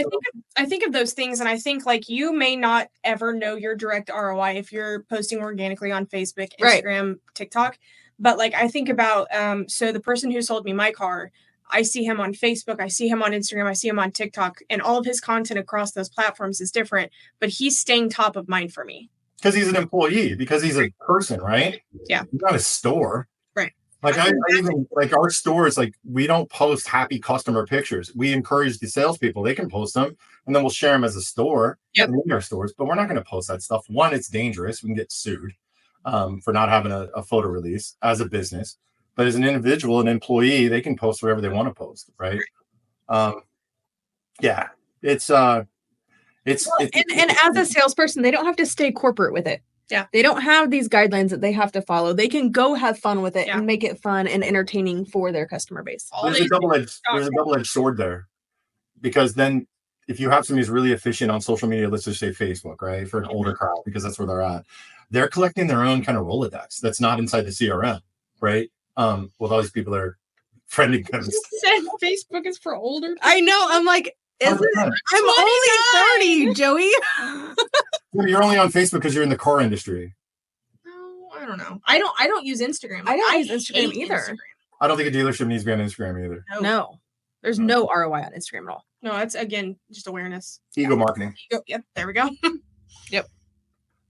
I think of those things, and I think like you may not ever know your direct ROI if you're posting organically on Facebook, Instagram, TikTok. But like I think about so the person who sold me my car, I see him on Facebook, I see him on Instagram, I see him on TikTok, and all of his content across those platforms is different, but he's staying top of mind for me. Because he's an employee, because he's a person, right? Yeah. He's not a store. Right. Like I even like our stores, like we don't post happy customer pictures. We encourage the salespeople, they can post them and then we'll share them as a store in our stores, but we're not going to post that stuff. One, it's dangerous. We can get sued for not having a photo release as a business. But as an individual, an employee, they can post wherever they want to post, right? Yeah, it's and as a salesperson, they don't have to stay corporate with it. Yeah, they don't have these guidelines that they have to follow. They can go have fun with it and make it fun and entertaining for their customer base. There's a double-edged sword there, because then if you have somebody who's really efficient on social media, let's just say Facebook, right, for an older crowd, because that's where they're at. They're collecting their own kind of Rolodex that's not inside the CRM, right? With all these people that are friending them. Said Facebook is for older people. I know. I'm like, I'm only 30, Joey. You're only on Facebook because you're in the car industry. No, I don't know. I don't use Instagram. I don't use Instagram either. Instagram. I don't think a dealership needs to be on Instagram either. No. There's no ROI on Instagram at all. No, it's again just awareness. Ego marketing. Yep, there we go. Yep.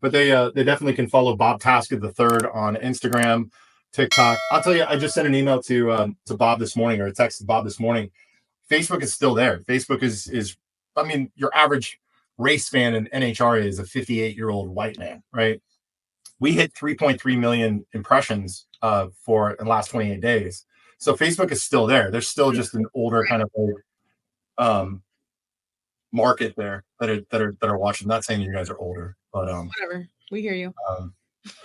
But they definitely can follow Bob Taskett III on Instagram, TikTok. I'll tell you, I just sent an email to Bob this morning, or a text to Bob this morning. Facebook is still there. Facebook is I mean, your average race fan in NHRA is a 58-year-old white man, right? We hit 3.3 million impressions for in the last 28 days. So Facebook is still there. There's still just an older kind of market there that are watching. I'm not saying you guys are older, but whatever. We hear you.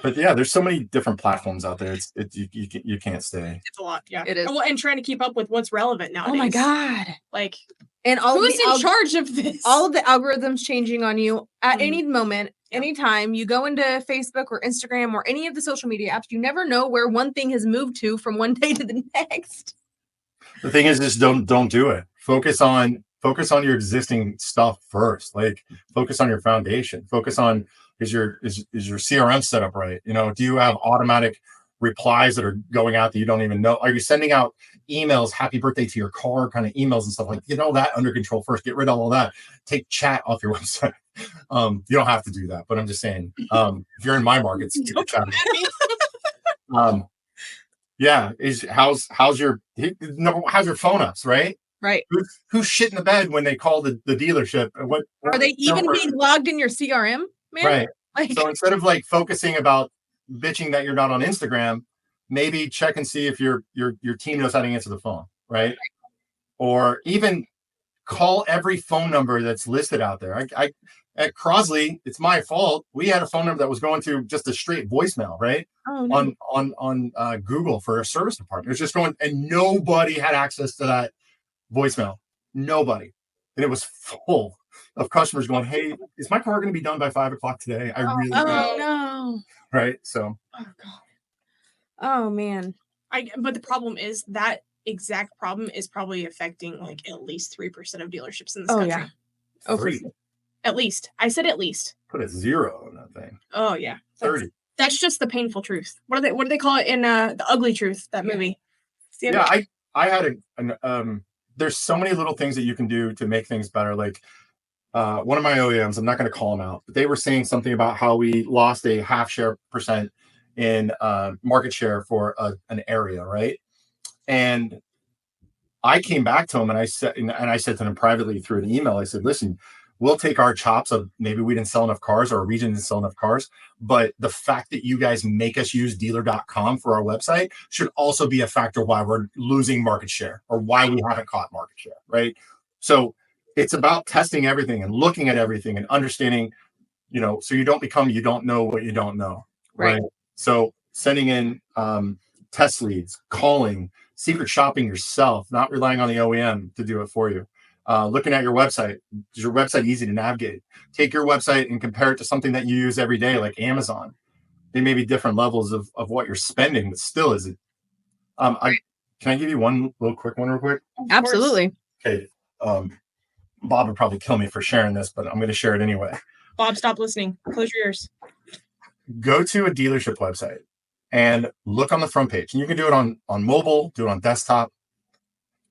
But yeah, there's so many different platforms out there. You can't stay. It's a lot. Yeah, it is. And trying to keep up with what's relevant nowadays. Oh my God. Like, and who's in charge of this? All of the algorithms changing on you at any moment, anytime you go into Facebook or Instagram or any of the social media apps. You never know where one thing has moved to from one day to the next. The thing is, just don't do it. Focus on your existing stuff first. Like, focus on your foundation. Focus on is your CRM set up right? You know, do you have automatic replies that are going out that you don't even know? Are you sending out emails, happy birthday to your car kind of emails and stuff? Like, get all that under control first. Get rid of all that. Take chat off your website. You don't have to do that, but I'm just saying, if you're in my markets, keep the chat. Yeah, how's your phone ups, right? Right. Who's shitting the bed when they call the dealership? What are they even being logged in your CRM? Man? Right. Like, so instead of like focusing about bitching that you're not on Instagram, maybe check and see if your team knows how to answer the phone, right? Or even call every phone number that's listed out there. I at Crosley, it's my fault. We had a phone number that was going to just a straight voicemail, right? Oh, no. On Google for a service department. It was just going, and nobody had access to that voicemail. Nobody. And it was full of customers going, hey, is my car going to be done by 5 o'clock today? I really no. Right. So oh God. Oh man. But the problem is that exact problem is probably affecting like at least 3% of dealerships in this country. Yeah. Oh, for sure. At least. I said at least. Put a 0 on that thing. Oh yeah. 30. That's just the painful truth. What do they call it in The Ugly Truth, that movie? Yeah, I had there's so many little things that you can do to make things better. Like one of my OEMs, I'm not going to call them out, but they were saying something about how we lost a half share % in market share for an area, right? And I came back to him and I said to him privately through an email, I said, listen, we'll take our chops of maybe we didn't sell enough cars or our region didn't sell enough cars. But the fact that you guys make us use dealer.com for our website should also be a factor why we're losing market share or why we haven't caught market share, right? So it's about testing everything and looking at everything and understanding, so you don't become, you don't know what you don't know, right? So sending in test leads, calling, secret shopping yourself, not relying on the OEM to do it for you. Looking at your website. Is your website easy to navigate? Take your website and compare it to something that you use every day, like Amazon. They may be different levels of what you're spending, but still is it. Can I give you one little quick one real quick? Absolutely. Okay. Bob would probably kill me for sharing this, but I'm going to share it anyway. Bob, stop listening. Close your ears. Go to a dealership website and look on the front page. And you can do it on mobile, do it on desktop,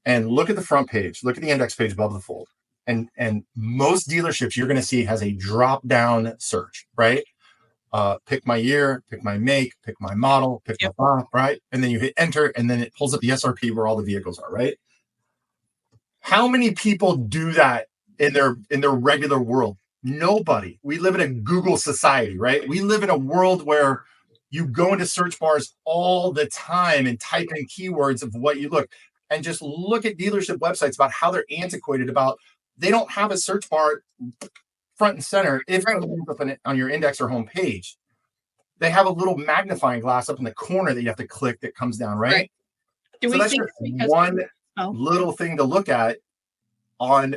and look at the front page. Look at the index page above the fold. And most dealerships you're going to see has a drop-down search, right? Pick my year, pick my make, pick my model, pick my font, right? And then you hit enter, and then it pulls up the SRP where all the vehicles are, right? How many people do that in their regular world? Nobody. We live in a Google society, right? We live in a world where you go into search bars all the time and type in keywords of what you look, and just look at dealership websites about how they're antiquated about they don't have a search bar front and center if it ends up on your index or home page. They have a little magnifying glass up in the corner that you have to click that comes down, right? Do so we that's think just one little thing to look at on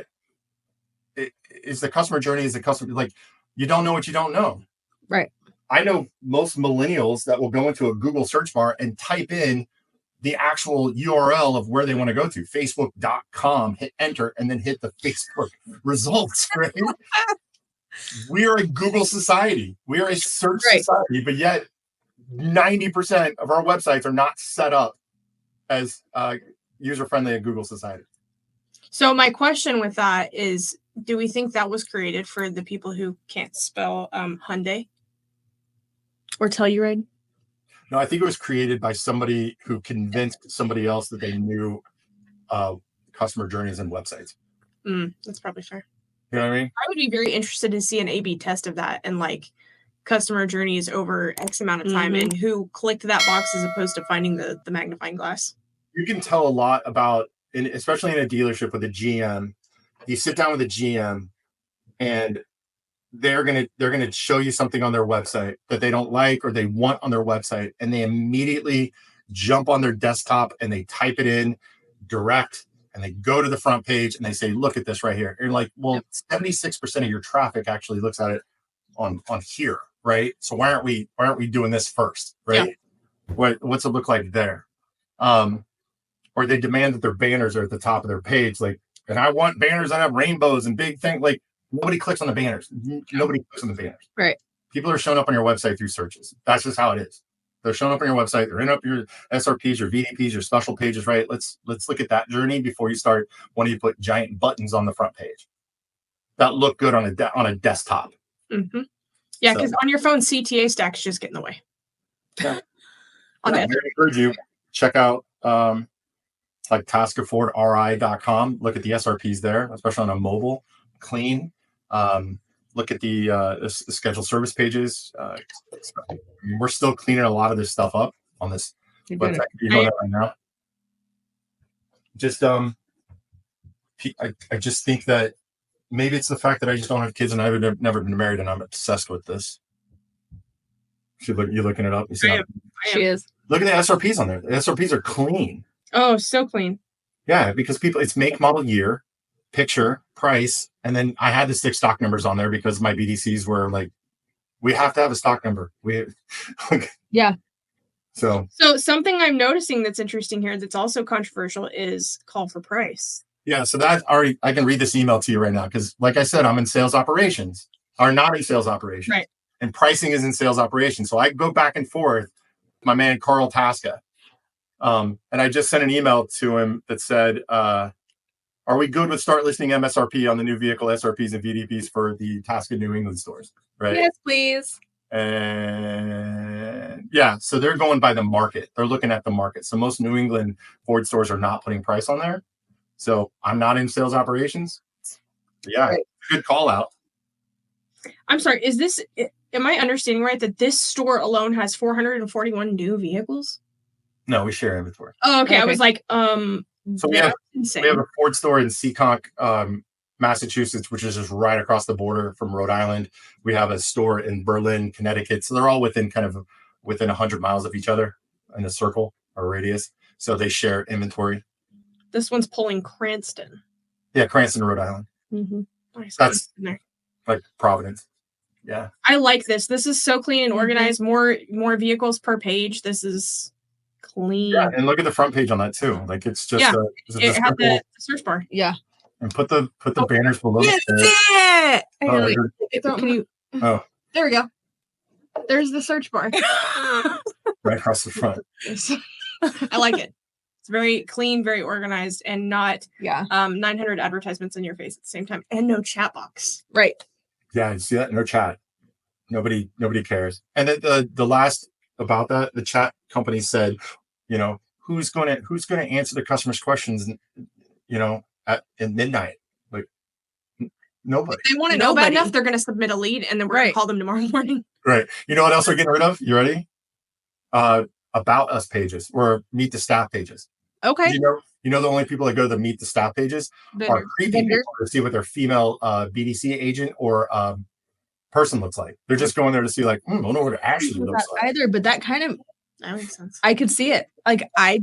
is the customer journey, is the customer, like, you don't know what you don't know. Right. I know most millennials that will go into a Google search bar and type in the actual URL of where they want to go to, facebook.com, hit enter, and then hit the Facebook results, right? We are a Google society. We are a search society, but yet 90% of our websites are not set up as user-friendly a Google society. So my question with that is, do we think that was created for the people who can't spell Hyundai or Telluride? No, I think it was created by somebody who convinced somebody else that they knew customer journeys and websites. That's probably fair. You know what I mean? I would be very interested to see an A/B test of that and like customer journeys over X amount of time and who clicked that box as opposed to finding the magnifying glass. You can tell a lot about, especially in a dealership with a GM. You sit down with a GM and they're gonna show you something on their website that they don't like or they want on their website, and they immediately jump on their desktop and they type it in direct and they go to the front page and they say, look at this right here. And you're like, well, 76% of your traffic actually looks at it on here, right? So why aren't we doing this first, right? Yeah. What's it look like there? Or they demand that their banners are at the top of their page, like, and I want banners that have rainbows and big things. Like, nobody clicks on the banners. Nobody clicks on the banners. Right. People are showing up on your website through searches. That's just how it is. They're showing up on your website. They're in up your SRPs, your VDPs, your special pages, right? Let's look at that journey before you start wanting to put giant buttons on the front page that look good on a desktop. Mm-hmm. Yeah, because on your phone, CTA stacks just get in the way. Yeah. I encourage you check out like taskaffordri.com. Look at the SRPs there, especially on a mobile, clean. Look at the scheduled service pages. We're still cleaning a lot of this stuff up on this website. You're doing it right now. Just I just think that maybe it's the fact that I just don't have kids and I've never been married and I'm obsessed with this. You're looking it up. You see I am. She is. Look at the SRPs on there. The SRPs are clean. Oh, so clean. Yeah, because it's make, model, year, picture, price, and then I had to stick stock numbers on there because my BDCs were like, we have to have a stock number. Yeah. So something I'm noticing that's interesting here that's also controversial is call for price. Yeah, so that already, I can read this email to you right now because, like I said, I'm in sales operations, or not in sales operations. Right. And pricing is in sales operations. So I go back and forth with my man, Carl Tasca. And I just sent an email to him that said, are we good with start listing MSRP on the new vehicle SRPs and VDPs for the Tasca New England stores? Right? Yes, please. And Yeah, so they're going by the market. They're looking at the market. So most New England Ford stores are not putting price on there. So I'm not in sales operations. Yeah, Right. good call out. I'm sorry. Am I understanding right that this store alone has 441 new vehicles? No, we share inventory. Oh, okay. I was like, So we have a Ford store in Seekonk, Massachusetts, which is just right across the border from Rhode Island. We have a store in Berlin, Connecticut. So they're all within 100 miles of each other in a circle or radius. So they share inventory. This one's pulling Cranston. Yeah, Cranston, Rhode Island. Mm-hmm. Nice. That's like Providence. Yeah. I like this. This is so clean and organized. More vehicles per page. This is clean. Yeah, and look at the front page on that too. Like it's just it had the search bar. Yeah. And put the banners below. It. There we go. There's the search bar. Right across the front. I like it. It's very clean, very organized, and not 900 advertisements in your face at the same time, and no chat box. Right. Yeah, you see that? No chat. Nobody cares. And then the last about that, the chat company said, who's going to answer the customer's questions, at midnight? Like nobody. If they want to know bad enough, they're going to submit a lead, and then we're going to call them tomorrow morning. Right. You know what else we're getting rid of? You ready? About us pages or meet the staff pages. Okay. The only people that go to the meet the staff pages are creepy people to see what their female BDC agent or person looks like. They're just going there to see I don't know what it actually looks like. Either, but that makes sense. I could see it. Like I've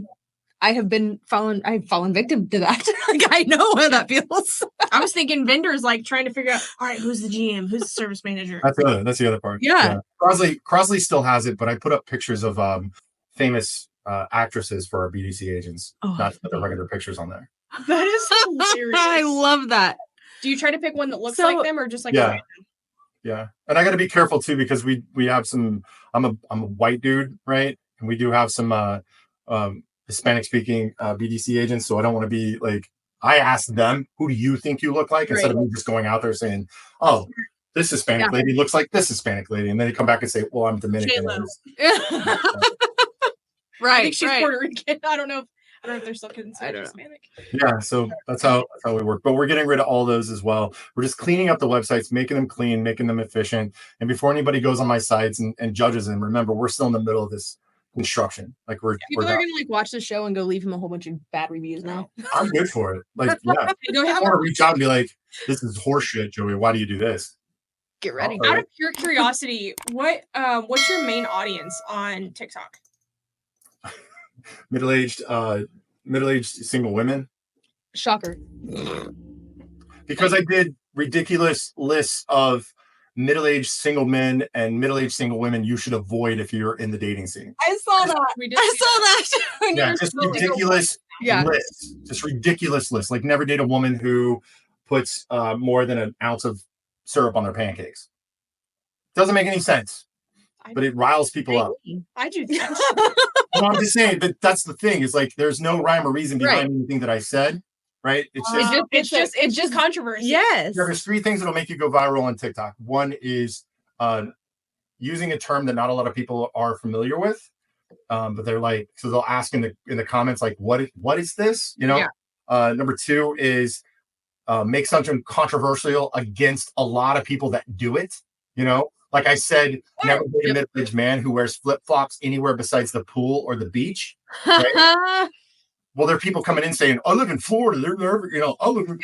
fallen victim to that. Like I know how that feels. I was thinking vendors trying to figure out, all right, who's the GM, who's the service manager. That's the other part. Yeah. Crosley still has it, but I put up pictures of famous actresses for our BDC agents. Not the regular pictures on there. That is hilarious. I love that. Do you try to pick one that looks like them or just like Yeah. And I got to be careful too because we have some. I'm a white dude, right? And we do have some Hispanic speaking BDC agents, so I don't want to be like. I ask them, "Who do you think you look like?" Instead of me just going out there saying, "Oh, this Hispanic lady looks like this Hispanic lady," and then they come back and say, "Well, I'm Dominican." Right. I think she's Puerto Rican. I don't know if they're still considered Hispanic. Yeah, so that's how we work. But we're getting rid of all those as well. We're just cleaning up the websites, making them clean, making them efficient. And before anybody goes on my sites and judges them, remember we're still in the middle of this construction. People are gonna watch the show and go leave him a whole bunch of bad reviews now. I'm good for it. I want to reach out and be like, "This is horseshit, Joey. Why do you do this?" Get ready. Out of pure curiosity, what's your main audience on TikTok? Middle-aged single women. Shocker. Because I did ridiculous lists of middle-aged single men and middle-aged single women you should avoid if you're in the dating scene. I saw that. Yeah, just ridiculous lists. Just ridiculous lists. Like never date a woman who puts more than an ounce of syrup on their pancakes. Doesn't make any sense. But it riles people up. I do. No, I'm just saying that's the thing. Is like there's no rhyme or reason behind anything that I said. Right? It's just controversy. Yes. There's three things that'll make you go viral on TikTok. One is using a term that not a lot of people are familiar with. But they're like, so they'll ask in the comments like, what is this? Number two is make something controversial against a lot of people that do it. Like I said, never date a middle-aged man who wears flip-flops anywhere besides the pool or the beach. Right? Well, there are people coming in saying, "I live in Florida." They're never, I live in,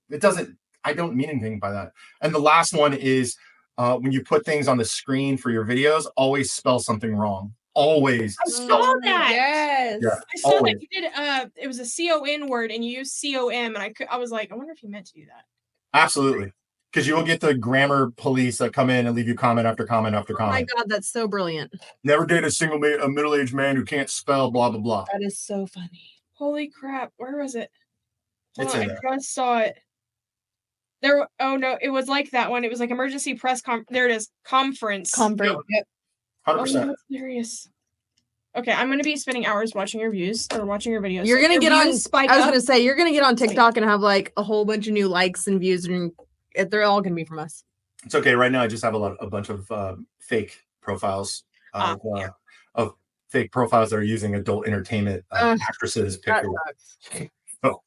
It doesn't. I don't mean anything by that. And the last one is when you put things on the screen for your videos, always spell something wrong. Always. I saw that. Yes. Yeah, I saw that you did. It was a CON word, and you used COM, and I was like, I wonder if you meant to do that. Absolutely. Because you will get the grammar police that come in and leave you comment after comment after comment. Oh my God, that's so brilliant. Never date a middle-aged man who can't spell blah, blah, blah. That is so funny. Holy crap. Where was it? It's in there. I just saw it. Oh no, it was like that one. It was like emergency press there it is. Conference. Yep. 100%. Oh, that's hilarious. Okay, I'm going to be spending hours watching your views or watching your videos. You're going to get on, spike I was up. going to say, you're going to get on TikTok and have like a whole bunch of new likes and views, and they're all going to be from us. It's okay. Right now, I just have a bunch of fake profiles. of fake profiles that are using adult entertainment actresses pictures. Oh.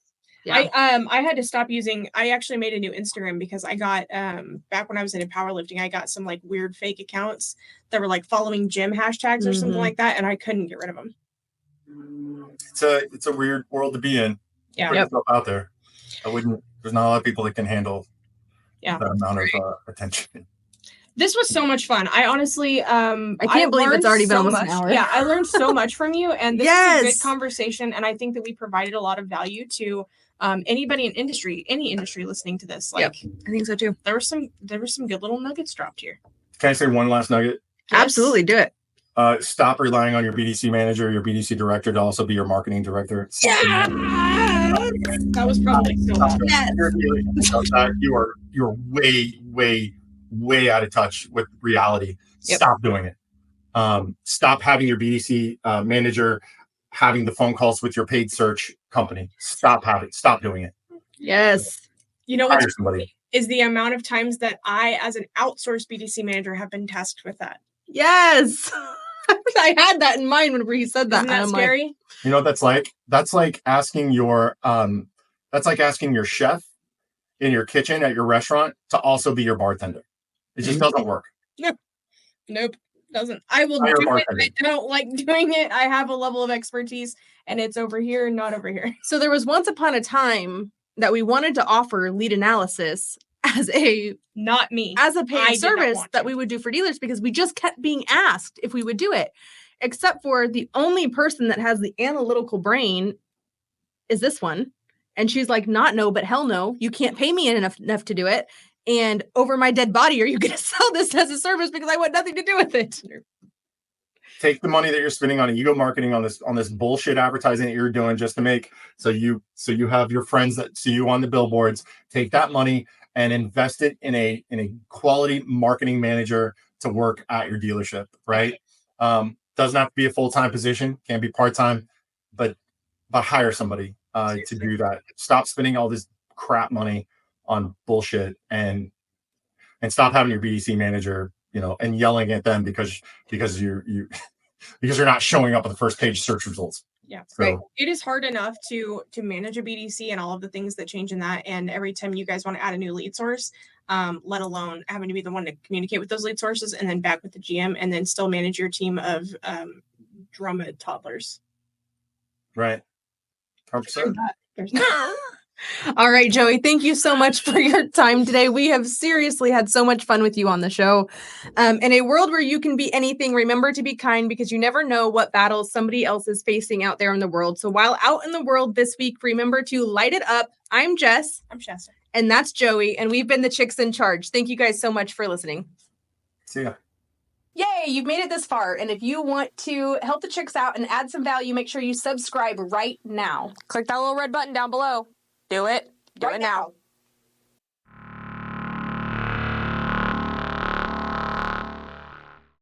Yeah. I had to stop using. I actually made a new Instagram because I got back when I was into powerlifting, I got some like weird fake accounts that were like following gym hashtags or something like that, and I couldn't get rid of them. It's a weird world to be in. Yeah. Put yourself out there. There's not a lot of people that can handle that amount of attention. This was so much fun. I honestly, I can't believe it's already been almost an hour. Yeah, I learned so much from you, and this is a good conversation. And I think that we provided a lot of value to anybody in any industry listening to this. Like, I think so too. There were some good little nuggets dropped here. Can I say one last nugget? Yes. Absolutely, do it. Stop relying on your BDC manager, your BDC director to also be your marketing director. Yeah! That was probably so bad. You're way out of touch with reality. Yep. Stop doing it. Stop having your BDC manager having the phone calls with your paid search company. Stop doing it. Yes. You know what is the amount of times that I, as an outsourced BDC manager, have been tasked with that. Yes. I had that in mind whenever he said that. Isn't that scary? Like, you know what that's like? That's like asking your chef in your kitchen at your restaurant to also be your bartender. It just doesn't work. Nope. Doesn't. I will do it. I don't like doing it. I have a level of expertise, and it's over here, not over here. So there was once upon a time that we wanted to offer lead analysis as a paid service that we would do for dealers, because we just kept being asked if we would do it, except for the only person that has the analytical brain is this one. And she's like, not no, but hell no, you can't pay me enough to do it. And over my dead body, are you going to sell this as a service? Because I want nothing to do with it. Take the money that you're spending on ego marketing on this bullshit advertising that you're doing just to make so you have your friends that see you on the billboards. Take that money and invest it in a quality marketing manager to work at your dealership. Right? Doesn't have to be a full-time position. Can be part-time, but hire somebody to do that. Stop spending all this crap money on bullshit and stop having your BDC manager, and yelling at them because you're not showing up on the first page search results. Yeah, right. It is hard enough to manage a BDC and all of the things that change in that. And every time you guys want to add a new lead source, let alone having to be the one to communicate with those lead sources and then back with the GM and then still manage your team of drama toddlers. Right. 100%. All right, Joey, thank you so much for your time today. We have seriously had so much fun with you on the show. In a world where you can be anything, remember to be kind, because you never know what battles somebody else is facing out there in the world. So while out in the world this week, remember to light it up. I'm Jess. I'm Shasta. And that's Joey. And we've been the Chicks in Charge. Thank you guys so much for listening. See ya. Yay, you've made it this far. And if you want to help the chicks out and add some value, make sure you subscribe right now. Click that little red button down below. Do it. Do it now.